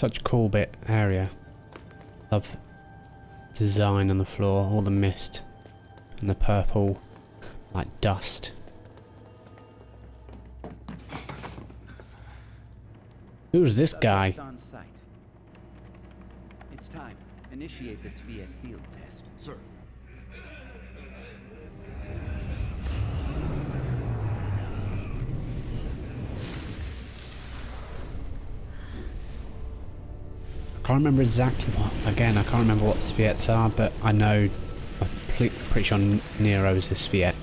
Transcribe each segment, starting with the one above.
Such a cool bit area. Love design on the floor, all the mist and the purple like dust. Who's this guy? On site. It's time. Initiate the Tviet field test. Sir. I can't remember exactly what. Again, I can't remember what Sviets are, but I know. I'm pretty sure Nero is a Sviet.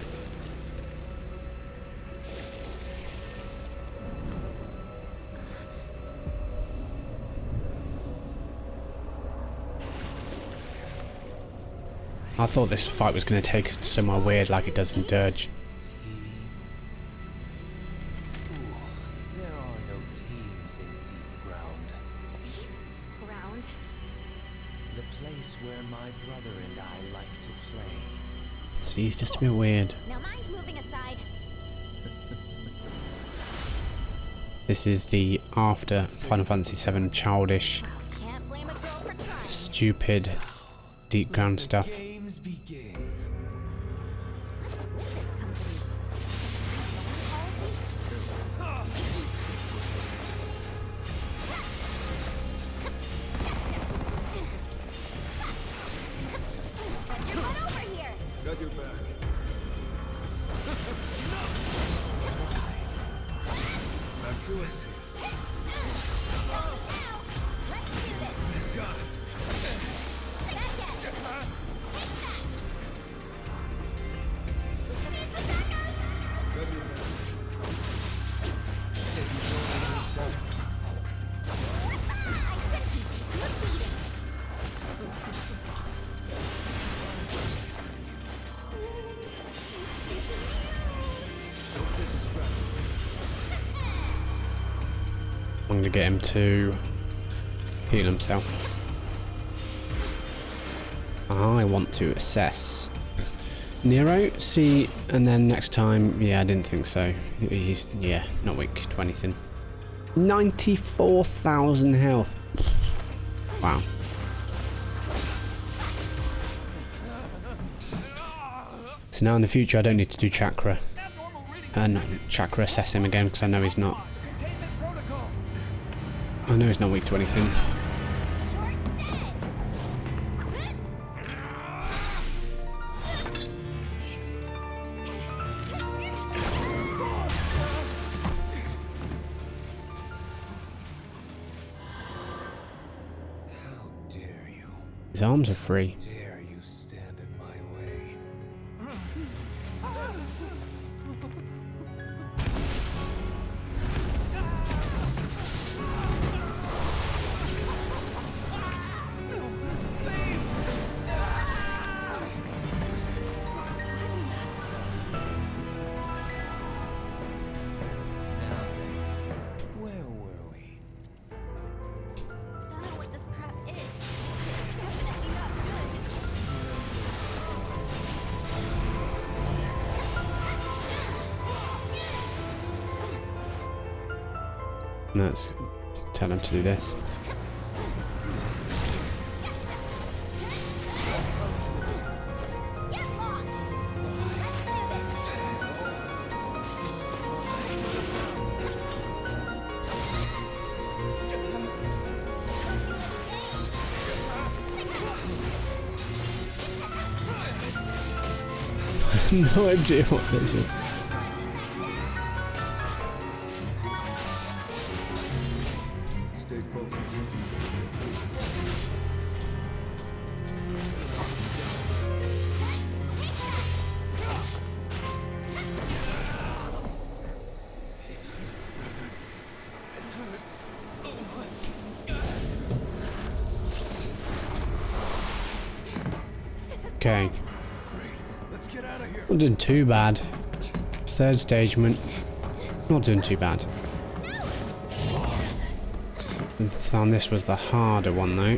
I thought this fight was going to take us to somewhere weird like it does in Dirge. There are no teams in deep ground. Deep ground? The place where my brother and I like to play. See, he's just a bit weird. Now mind moving aside. This is the after Final Fantasy VII childish, Can't blame a girl for trying. stupid, deep ground stuff. Games begin. Got your back. Back to us. Nice shot. Got your back. I'm going to get him to heal himself. I want to assess Nero, see, and then next time, yeah, I didn't think so. He's, yeah, not weak to anything. 94,000 health. Wow. So now in the future I don't need to do chakra. No, chakra assess him again because I know he's not. I know he's not weak to anything. How dare you? His arms are free. Dare you stand in my way? Where were we? Don't know what this crap is. It's definitely not good. Let's tell him to do this. Get lost! Let's do this! No idea what this is. Stay focused. Okay, Great. Let's get out of here. not doing too bad. Third stage, not doing too bad. I found this was the harder one though.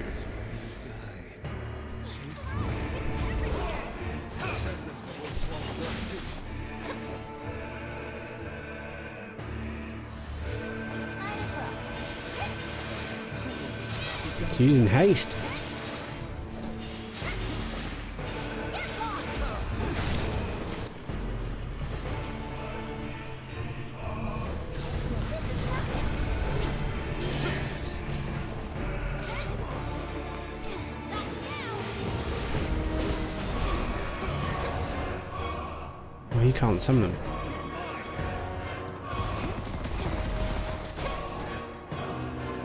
using haste. Oh, you can't summon them.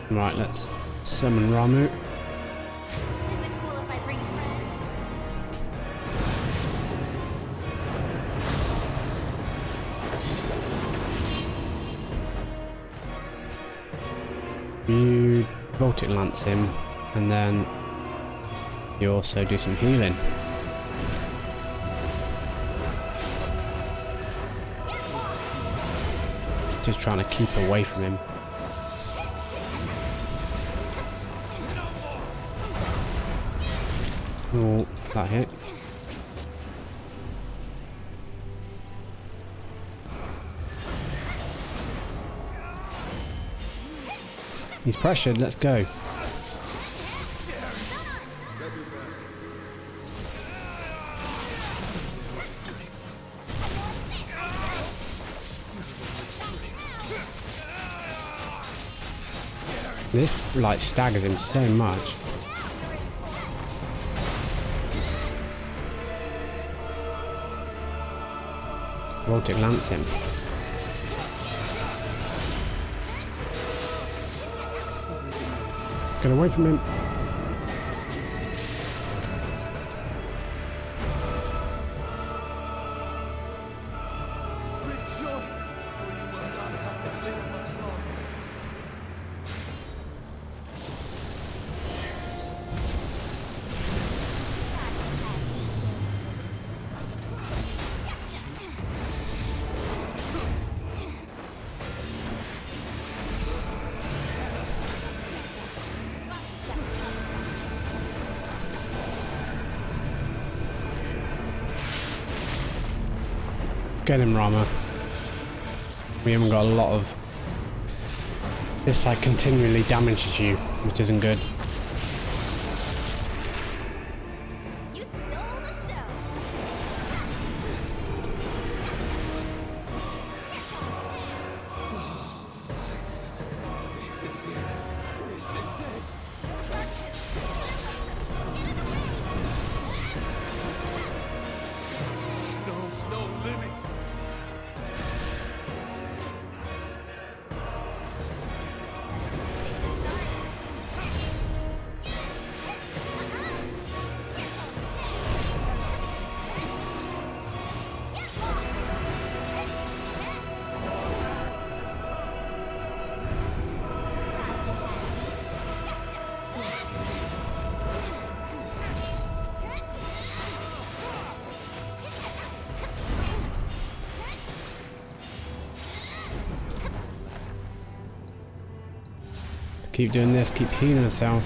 Right, let's summon Ramu. Is it cool if I bring a friend? You Voltic Lance him, and then you also do some healing. Just trying to keep away from him. Oh, that hit. He's pressured, let's go. This, like, staggers him so much. Voltic Lance him. Let's get away from him. Rejoice, for you will not have to live much longer. Get him, Rama. We haven't got a lot of... This, like, continually damages you, which isn't good. You stole the show. This is it. This is it. Knows no limits. Keep doing this, keep healing herself.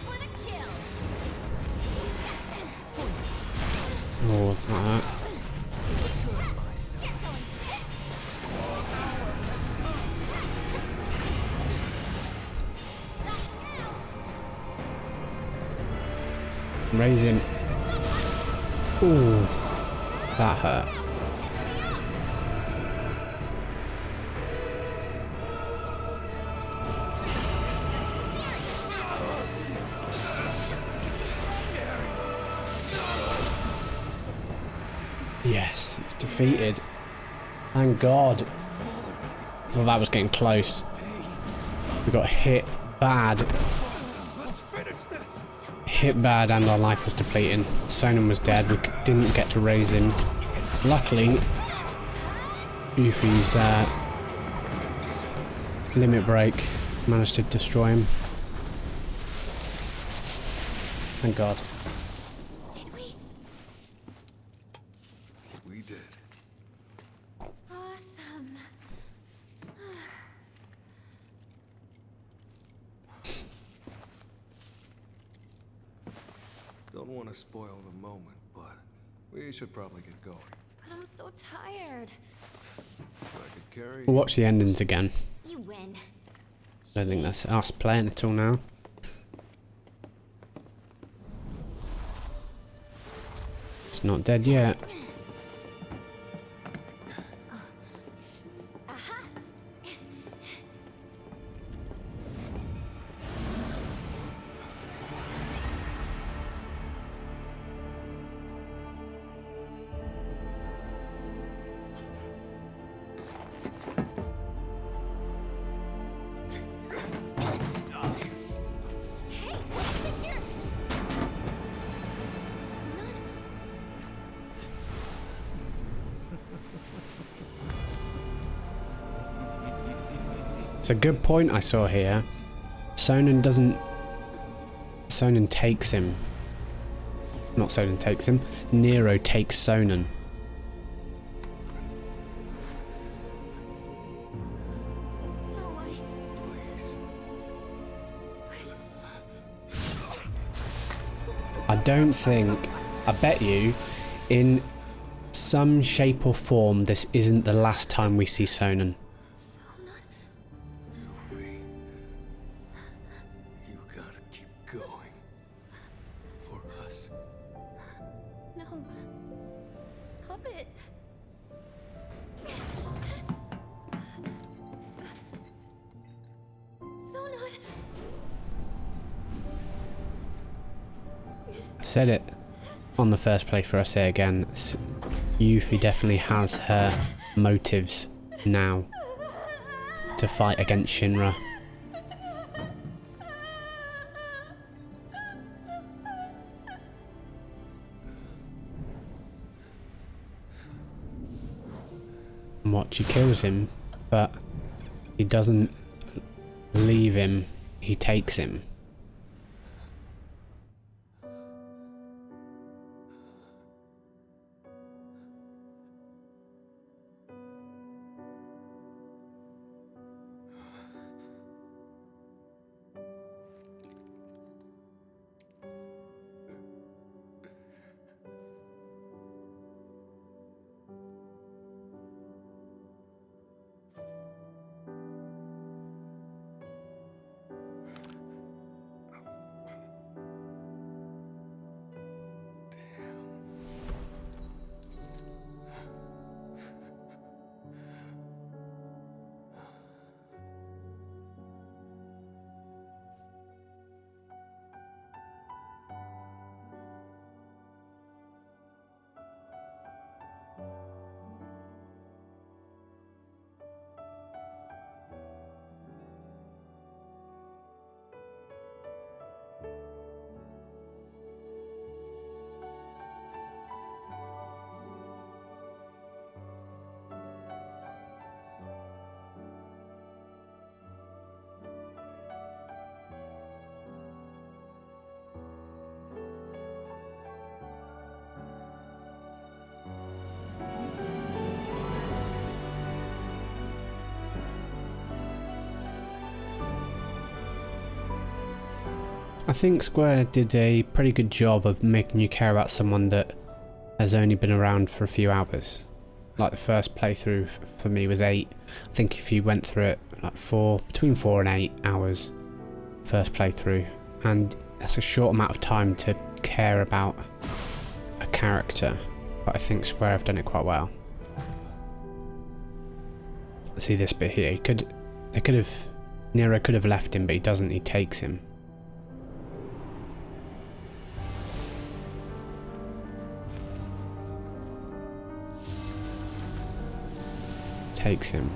For the kill. Oh, it's not that. Raise him. Ooh, that hurt. Yes, it's defeated. Thank God. Well, that was getting close. We got hit bad. Let's finish this. Hit bad and our life was depleting. Sonnen was dead. We didn't get to raise him. Luckily, Yuffie's limit break managed to destroy him. Thank God. Did we? We did. Awesome. Don't want to spoil the moment, but we should probably get going. But I'm so tired. We'll watch the endings again. You win. I don't think that's us playing it all now. It's not dead yet. Aha! Hey, what's in here? Someone? It's a good point I saw here. Sonnen takes him. Not Sonnen takes him. Nero takes Sonnen. No, I don't think... I bet you, in some shape or form, this isn't the last time we see Sonnen. Yuffie, you gotta keep going. For us. No. Stop it. Sonon. I said it on the first playthrough, I say again. Yuffie definitely has her motives now to fight against Shinra. And what, she kills him, but he doesn't leave him, he takes him. I think Square did a pretty good job of making you care about someone that has only been around for a few hours. Like the first playthrough for me was 8. I think if you went through it like between 4 and 8 hours first playthrough, and that's a short amount of time to care about a character, but I think Square have done it quite well. See this bit here, Nero could have left him, but he doesn't, he takes him. Takes him.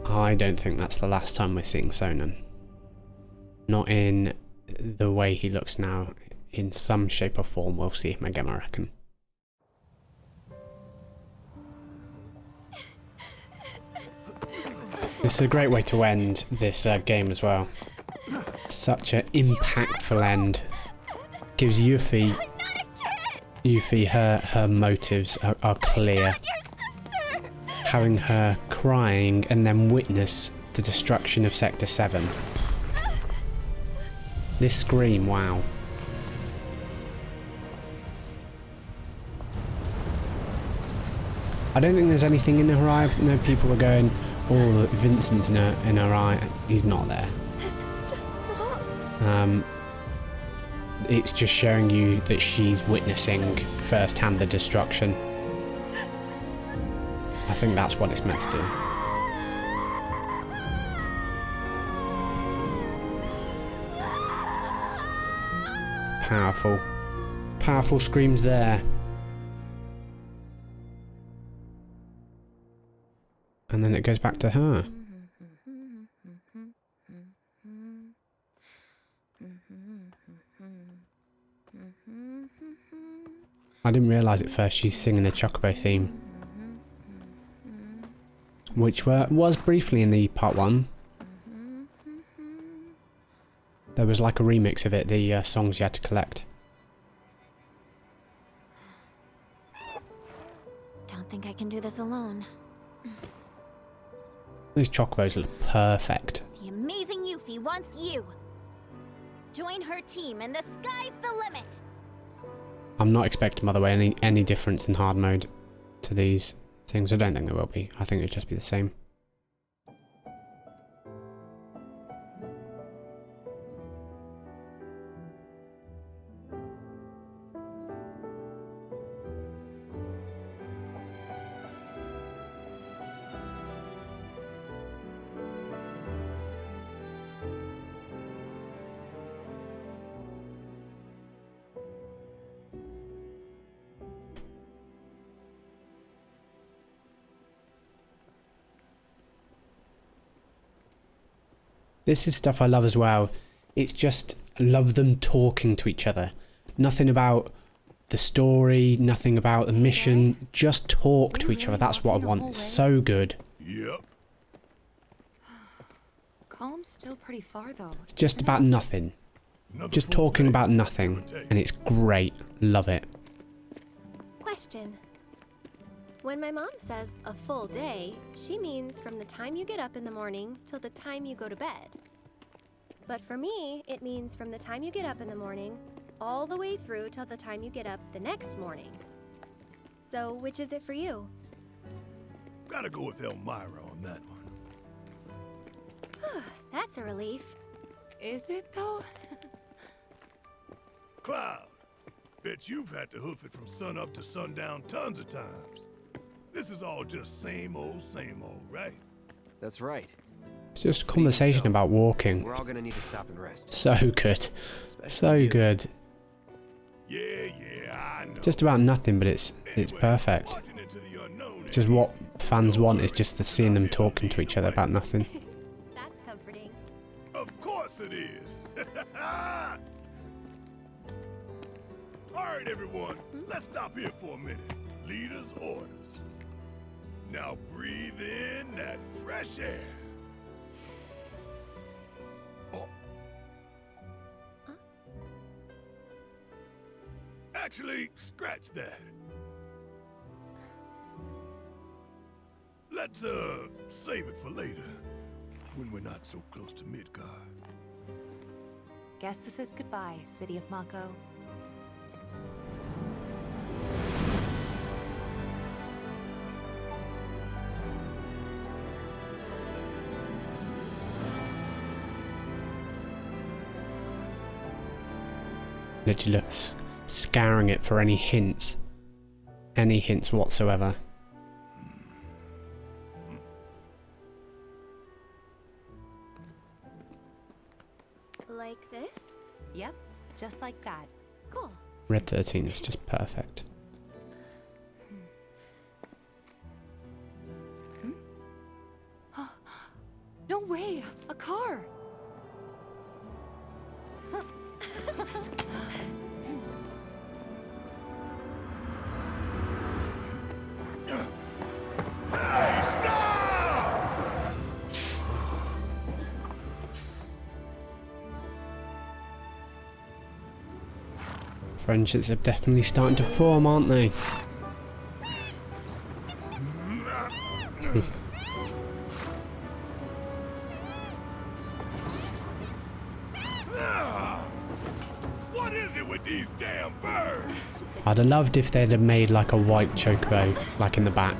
I don't think that's the last time we're seeing Sonnen. Not in the way he looks now. In some shape or form we'll see him again, I reckon. This is a great way to end this game as well. Such an impactful end. Gives Yuffie her motives are clear. Having her crying and then witness the destruction of Sector 7. This scream, wow. I don't think there's anything in her eye. I know people are going, oh, Vincent's in her eye. He's not there. This is just wrong. It's just showing you that she's witnessing firsthand the destruction. I think that's what it's meant to do. Powerful. Powerful screams there. And then it goes back to her. I didn't realise at first she's singing the Chocobo theme, which was briefly in the part 1. There was like a remix of it, the songs you had to collect. Don't think I can do this alone. Those Chocobos look perfect. The amazing Yuffie wants you. Join her team and the sky's the limit. I'm not expecting, by the way, any difference in hard mode to these things. I don't think there will be. I think it'll just be the same. This is stuff I love as well. It's just, I love them talking to each other. Nothing about the story, nothing about the mission. Just talk to each other. That's what I want. It's so good. Yep. Column's still pretty far though. It's just about nothing. Just talking about nothing. And it's great. Love it. Question. When my mom says a full day, she means from the time you get up in the morning till the time you go to bed. But for me, it means from the time you get up in the morning all the way through till the time you get up the next morning. So, which is it for you? Gotta go with Elmira on that one. That's a relief. Is it though? Cloud, bet you've had to hoof it from sun up to sundown tons of times. This is all just same old, right? That's right. It's just a conversation about walking. We're all gonna need to stop and rest. So good. So you. good. Yeah, I know. Just about nothing, but it's perfect. Marching into the unknown It's just what fans want, is just seeing them talking to each other about nothing. That's comforting. Of course it is. Alright everyone, let's stop here for a minute. Leader's orders. Now breathe in that fresh air. Oh. Actually, scratch that. Let's save it for later, when we're not so close to Midgard. Guess this is goodbye, City of Mako. Literally scouring it for any hints whatsoever. Like this? Yep, just like that. Cool. Red 13 is just perfect. No way! A car! Hey, stop! Friendships are definitely starting to form, aren't they? What is it with these damn birds? I'd have loved if they'd have made like a white chocobo, like in the back.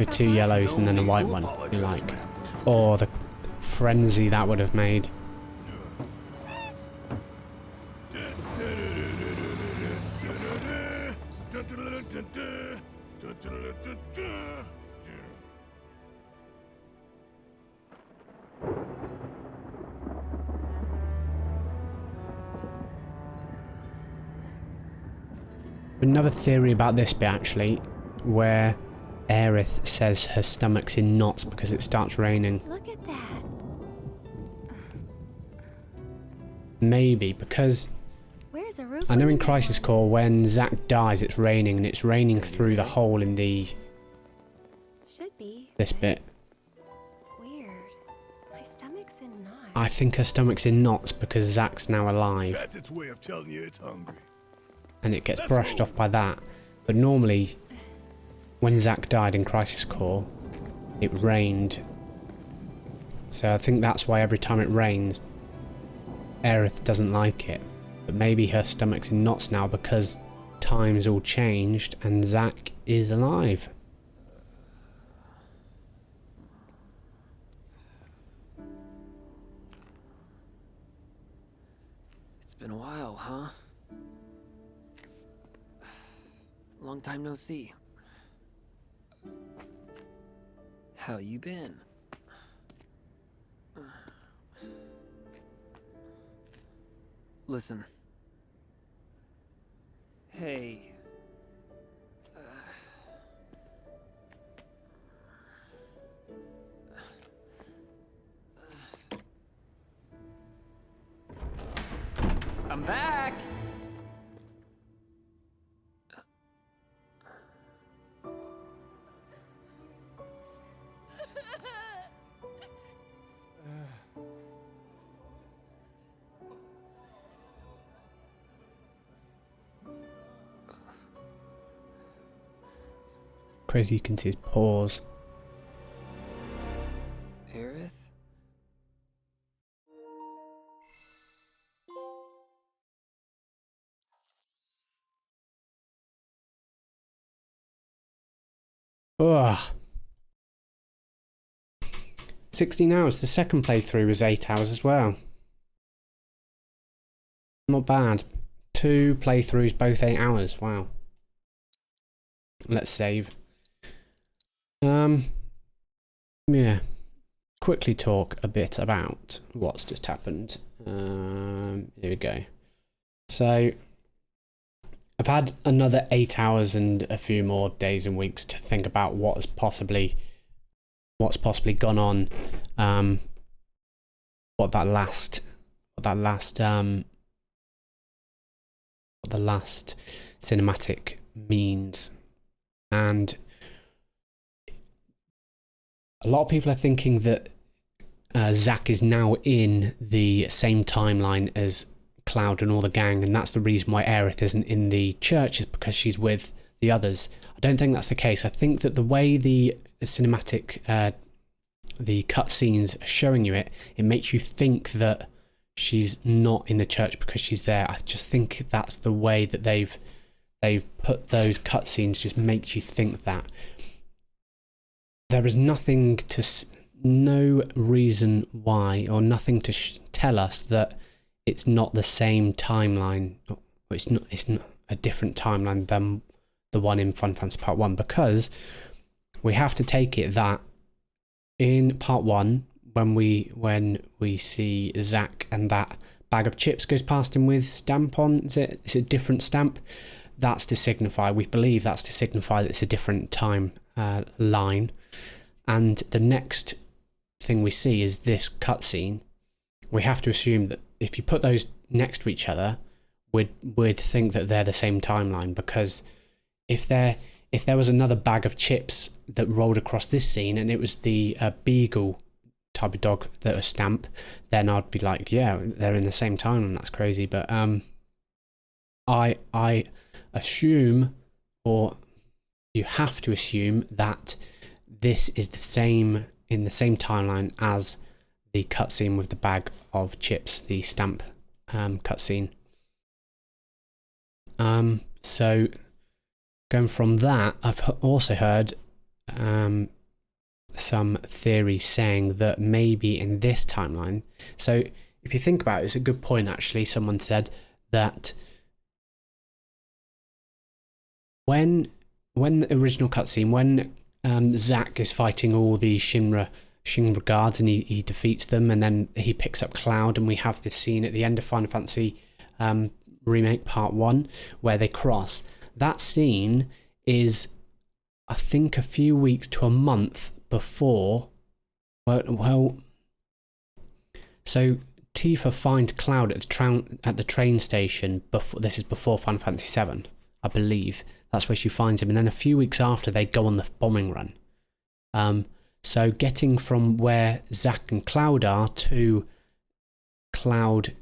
with 2 yellows and then a white one, you like. Or the frenzy that would have made. Another theory about this bit actually, where Aerith says her stomach's in knots because it starts raining. Look at that. Maybe because Where's a roof? I know in Crisis Core when Zack dies it's raining and it's raining through the hole in the Should be. this bit. Weird. My stomach's in knots. I think her stomach's in knots because Zack's now alive That's its way of telling you it's hungry. and it gets brushed off by that. But normally when Zack died in Crisis Core it rained. So I think that's why every time it rains Aerith doesn't like it. But maybe her stomach's in knots now because time's all changed and Zack is alive. It's been a while, huh? Long time no see. How you been? Listen. Hey. I'm back! Crazy, you can see his paws. Aerith? Ugh. 16 hours. The second playthrough was 8 hours as well. Not bad. 2 playthroughs, both 8 hours. Wow. Let's save. Yeah. Quickly talk a bit about what's just happened. Here we go. So, I've had another 8 hours and a few more days and weeks to think about what's possibly gone on. What the last cinematic means. And a lot of people are thinking that Zack is now in the same timeline as Cloud and all the gang, and that's the reason why Aerith isn't in the church, is because she's with the others. I don't think that's the case. I think that the way the cinematic, the cutscenes are showing you it makes you think that she's not in the church because she's there. I just think that's the way that they've put those cutscenes, just makes you think that. There is nothing to, no reason why, or nothing to tell us that it's not the same timeline. It's not a different timeline than the one in Final Fantasy Part 1, because we have to take it that in Part 1, when we see Zack and that bag of chips goes past him with stamp on, is it a different stamp? That's to signify, we believe that's to signify that it's a different time line. And the next thing we see is this cutscene. We have to assume that if you put those next to each other, we'd think that they're the same timeline, because if there was another bag of chips that rolled across this scene and it was the beagle type of dog that was Stamp, then I'd be like, yeah, they're in the same timeline. That's crazy. But I assume, or you have to assume, that this is the same, in the same timeline as the cutscene with the bag of chips, the Stamp cutscene. So going from that, I've also heard some theories saying that maybe in this timeline, so if you think about it, it's a good point actually. Someone said that when the original cutscene, when Zack is fighting all the Shinra guards and he defeats them, and then he picks up Cloud, and we have this scene at the end of Final Fantasy Remake Part 1 where they cross. That scene is, I think, a few weeks to a month before. Well, so Tifa finds Cloud at the train station before. This is before Final Fantasy VII, I believe. That's where she finds him, and then a few weeks after they go on the bombing run. So getting from where Zack and Cloud are to Cloud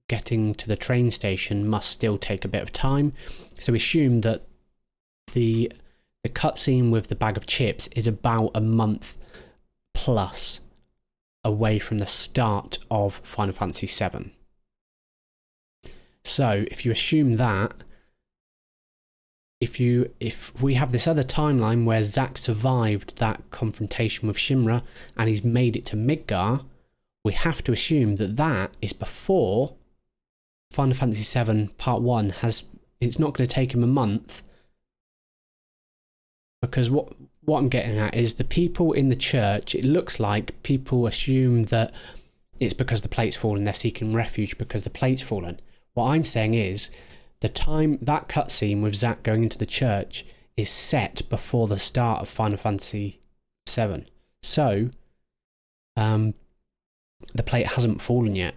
getting to the train station must still take a bit of time. So we assume that the cutscene with the bag of chips is about a month plus away from the start of Final Fantasy VII. So if you assume that, if we have this other timeline where Zack survived that confrontation with Shinra and he's made it to Midgar, we have to assume that that is before Final Fantasy VII Part 1 has. It's not going to take him a month, because what I'm getting at is the people in the church, it looks like people assume that it's because the plate's fallen, they're seeking refuge because the plate's fallen. What I'm saying is the time that cutscene with Zack going into the church is set before the start of Final Fantasy VII. So the plate hasn't fallen yet.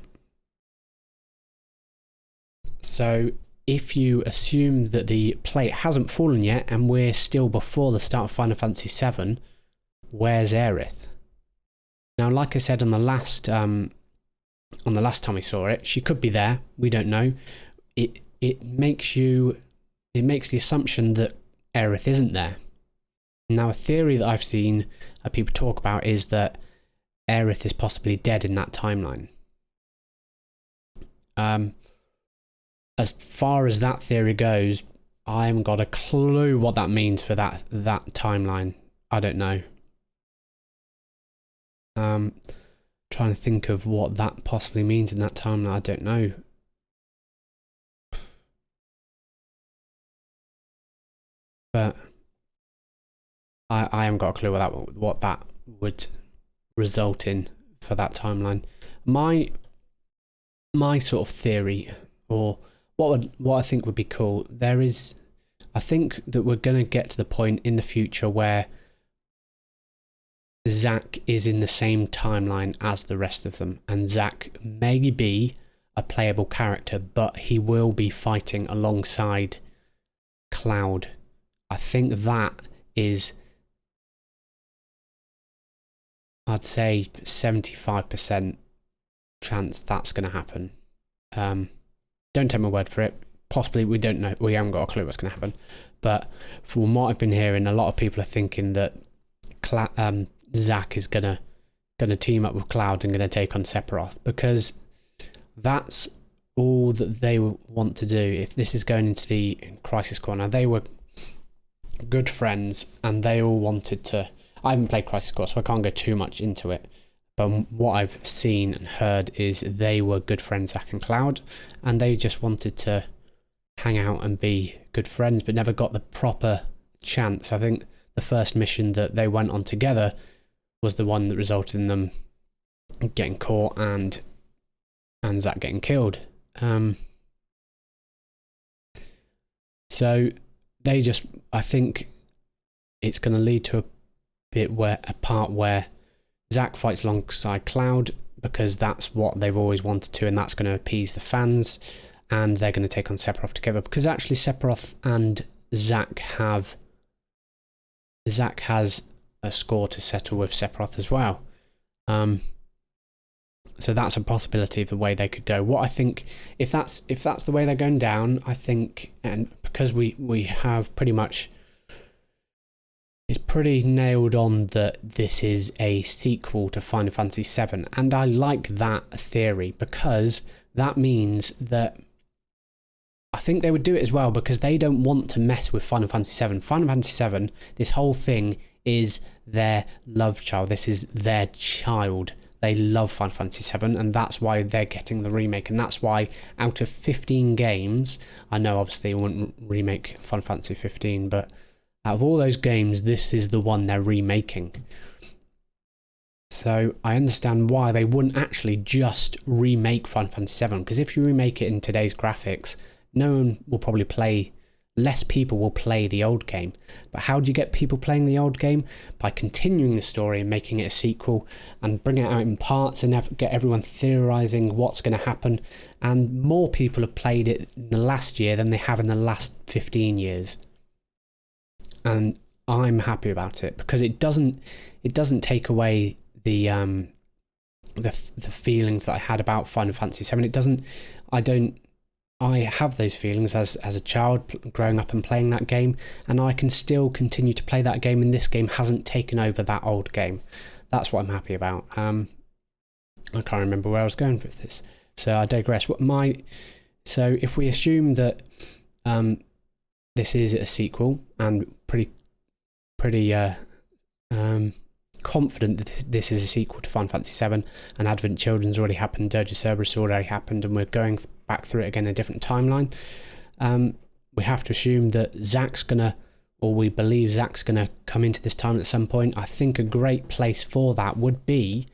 So if you assume that the plate hasn't fallen yet and we're still before the start of Final Fantasy VII, where's Aerith? Now, like I said on the last time we saw it, she could be there. We don't know. It makes the assumption that Aerith isn't there. Now, a theory that I've seen people talk about is that Aerith is possibly dead in that timeline. As far as that theory goes, I haven't got a clue what that means for that timeline. I don't know. Trying to think of what that possibly means in that timeline. I don't know. But I haven't got a clue what that would result in for that timeline. My sort of theory, or what I think would be cool, I think that we're going to get to the point in the future where Zack is in the same timeline as the rest of them, and Zack may be a playable character, but he will be fighting alongside Cloud. I think that is, I'd say 75% chance that's going to happen. Don't take my word for it. Possibly, we don't know. We haven't got a clue what's going to happen. But from what I've been hearing, a lot of people are thinking that Zack is gonna team up with Cloud and gonna take on Sephiroth, because that's all that they want to do. If this is going into the Crisis Core, now they were good friends and they all wanted to. I haven't played Crisis Core, so I can't go too much into it. But what I've seen and heard is they were good friends, Zack and Cloud, and they just wanted to hang out and be good friends, but never got the proper chance. I think the first mission that they went on together was the one that resulted in them getting caught and Zack getting killed. So they just, I think it's going to lead to a part where Zack fights alongside Cloud, because that's what they've always wanted to, and that's going to appease the fans, and they're going to take on Sephiroth together, because actually Sephiroth and Zack has a score to settle with Sephiroth as well. So that's a possibility of the way they could go. What I think, if that's the way they're going down, I think, and because we have pretty much, it's pretty nailed on that this is a sequel to Final Fantasy VII, and I like that theory, because that means that I think they would do it as well, because they don't want to mess with Final Fantasy VII. Final Fantasy VII, this whole thing is their love child. This is their child. They love Final Fantasy VII, and that's why they're getting the remake. And that's why out of 15 games, I know obviously they wouldn't remake Final Fantasy 15, but out of all those games, this is the one they're remaking. So I understand why they wouldn't actually just remake Final Fantasy VII, because if you remake it in today's graphics, no one will probably play, less people will play the old game. But how do you get people playing the old game? By continuing the story and making it a sequel and bringing it out in parts and get everyone theorizing what's going to happen. And more people have played it in the last year than they have in the last 15 years. And I'm happy about it because it doesn't take away the feelings that I had about Final Fantasy VII. I have those feelings as a child growing up and playing that game, and I can still continue to play that game, and this game hasn't taken over that old game. That's what I'm happy about. I can't remember where I was going with this, so I digress. So if we assume that this is a sequel, and pretty confident that this is a sequel to Final Fantasy VII, and Advent Children's already happened, Dirge of Cerberus already happened, and we're going back through it again in a different timeline. We have to assume that Zack's gonna, or we believe Zack's gonna come into this time at some point. I think a great place for that would be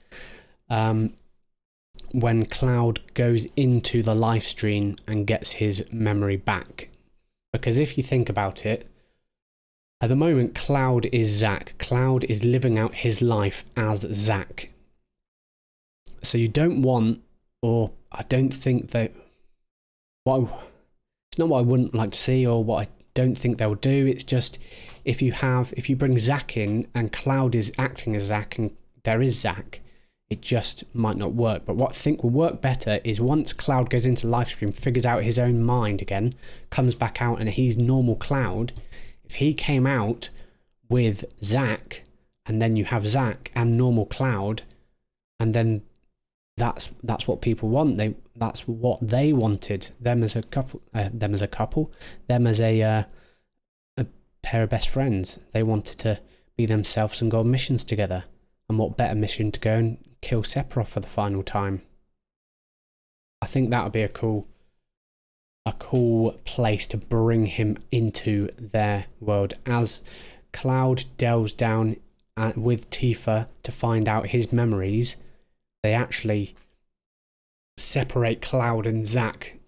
when Cloud goes into the live stream and gets his memory back. Because if you think about it, at the moment, Cloud is Zack. Cloud is living out his life as Zack. So you don't want, or I don't think that, it's not what I wouldn't like to see or what I don't think they'll do. It's just, if you bring Zack in and Cloud is acting as Zack and there is Zack, it just might not work. But what I think will work better is once Cloud goes into live stream, figures out his own mind again, comes back out and he's normal Cloud. If he came out with Zack, and then you have Zack and normal Cloud, and then that's what people want. That's what they wanted. Them as a couple. Them as a pair of best friends. They wanted to be themselves and go on missions together. And what better mission to go and kill Sephiroth for the final time? I think that would be a cool place to bring him into their world as Cloud delves down with Tifa to find out his memories. They actually separate Cloud and Zack,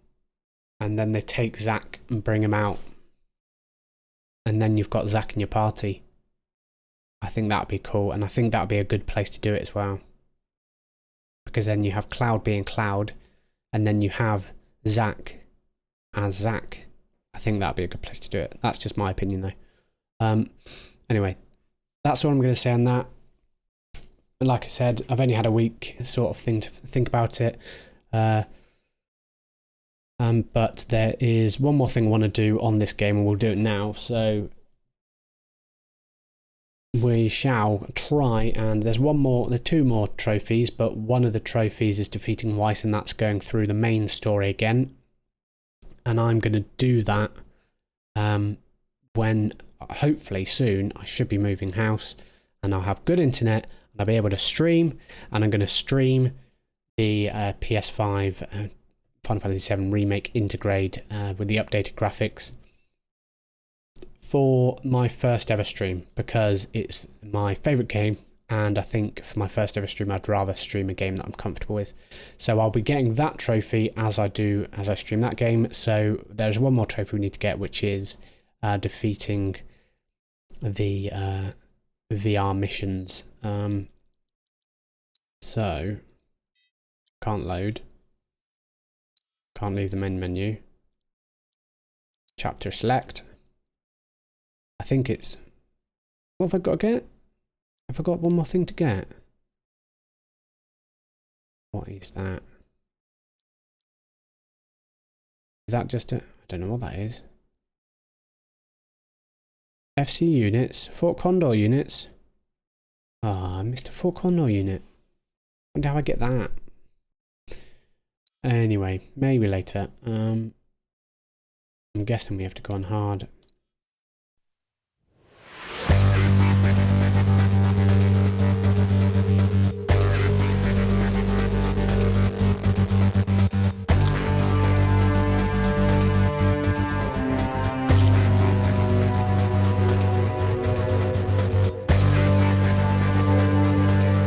and then they take Zack and bring him out, and then you've got Zack in your party. I think that'd be cool, and I think that'd be a good place to do it as well, because then you have Cloud being Cloud, and then you have Zack as Zack. I think that'd be a good place to do it. That's just my opinion though. Anyway, that's all I'm going to say on that. Like I said, I've only had a week sort of thing to think about it. But there is one more thing I want to do on this game, and we'll do it now. So we shall try, and there's two more trophies, but one of the trophies is defeating Weiss, and that's going through the main story again. And I'm going to do that when, hopefully soon, I should be moving house and I'll have good internet and I'll be able to stream, and I'm going to stream the PS5 Final Fantasy VII Remake Intergrade with the updated graphics for my first ever stream, because it's my favourite game, and I think for my first ever stream I'd rather stream a game that I'm comfortable with. So I'll be getting that trophy as I stream that game. So there's one more trophy we need to get, which is defeating the VR missions. So can't load, can't leave the main menu, chapter select. I think it's, what have I got to get? Have I got one more thing to get? What is that? Is that just a, I don't know what that is. FC units, Fort Condor units. Ah, I missed a Fort Condor unit. Wonder how I get that. Anyway, maybe later. I'm guessing we have to go on hard.